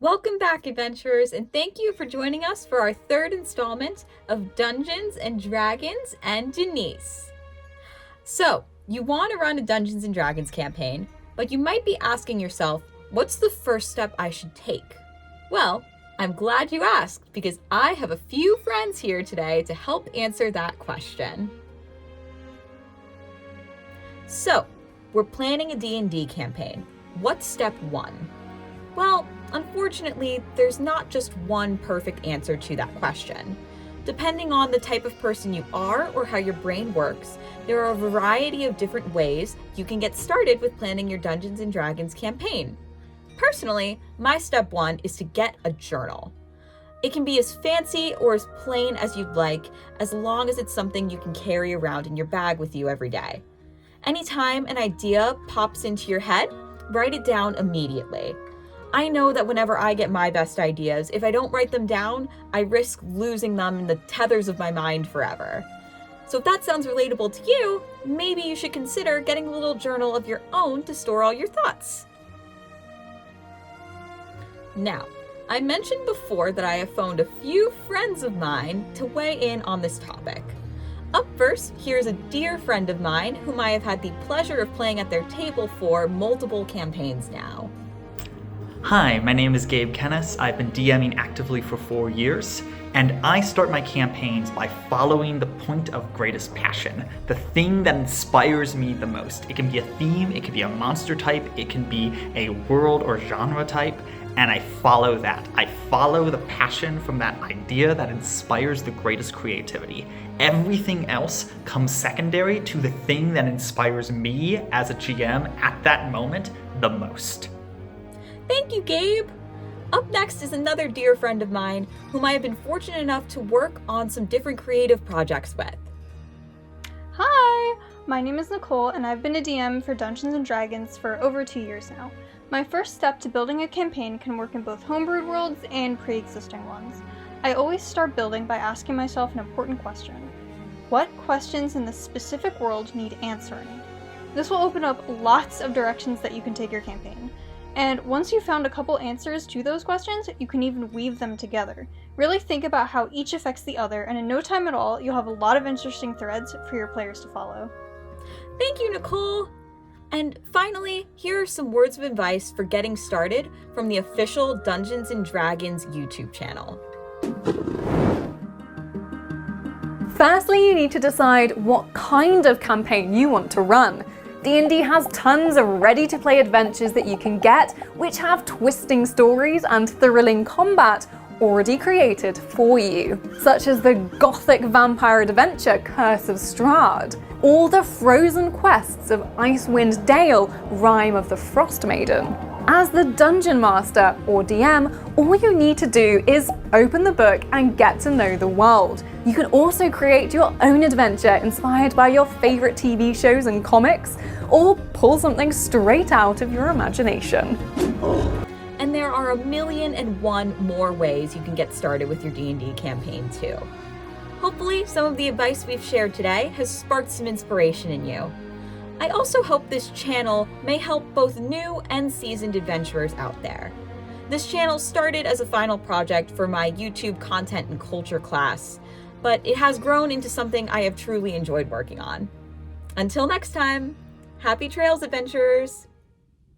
Welcome back, adventurers, and thank you for joining us for our third installment of Dungeons and Dragons and Denise. So, you want to run a Dungeons and Dragons campaign, but you might be asking yourself, what's the first step I should take? Well, I'm glad you asked, because I have a few friends here today to help answer that question. So, we're planning a D&D campaign. What's step one? Well, unfortunately, there's not just one perfect answer to that question. Depending on the type of person you are or how your brain works, there are a variety of different ways you can get started with planning your Dungeons and Dragons campaign. Personally, my step one is to get a journal. It can be as fancy or as plain as you'd like, as long as it's something you can carry around in your bag with you every day. Anytime an idea pops into your head, write it down immediately. I know that whenever I get my best ideas, if I don't write them down, I risk losing them in the tethers of my mind forever. So if that sounds relatable to you, maybe you should consider getting a little journal of your own to store all your thoughts. Now, I mentioned before that I have phoned a few friends of mine to weigh in on this topic. Up first, here's a dear friend of mine whom I have had the pleasure of playing at their table for multiple campaigns now. Hi, my name is Gabe Kennis. I've been DMing actively for 4 years, and I start my campaigns by following the point of greatest passion, the thing that inspires me the most. It can be a theme, it can be a monster type, it can be a world or genre type, and I follow that. I follow the passion from that idea that inspires the greatest creativity. Everything else comes secondary to the thing that inspires me as a GM at that moment the most. Thank you, Gabe! Up next is another dear friend of mine whom I have been fortunate enough to work on some different creative projects with. Hi! My name is Nichole, and I've been a DM for Dungeons & Dragons for over 2 years now. My first step to building a campaign can work in both homebrewed worlds and pre-existing ones. I always start building by asking myself an important question. What questions in the specific world need answering? This will open up lots of directions that you can take your campaign. And once you've found a couple answers to those questions, you can even weave them together. Really think about how each affects the other, and in no time at all, you'll have a lot of interesting threads for your players to follow. Thank you, Nichole! And finally, here are some words of advice for getting started from the official Dungeons & Dragons YouTube channel. Firstly, you need to decide what kind of campaign you want to run. D&D has tons of ready-to-play adventures that you can get, which have twisting stories and thrilling combat already created for you, such as the gothic vampire adventure Curse of Strahd, or the frozen quests of Icewind Dale, Rime of the Frost Maiden. As the Dungeon Master, or DM, all you need to do is open the book and get to know the world. You can also create your own adventure inspired by your favorite TV shows and comics, or pull something straight out of your imagination. And there are 1,000,001 more ways you can get started with your D&D campaign too. Hopefully, some of the advice we've shared today has sparked some inspiration in you. I also hope this channel may help both new and seasoned adventurers out there. This channel started as a final project for my YouTube content and culture class, but it has grown into something I have truly enjoyed working on. Until next time, happy trails, adventurers!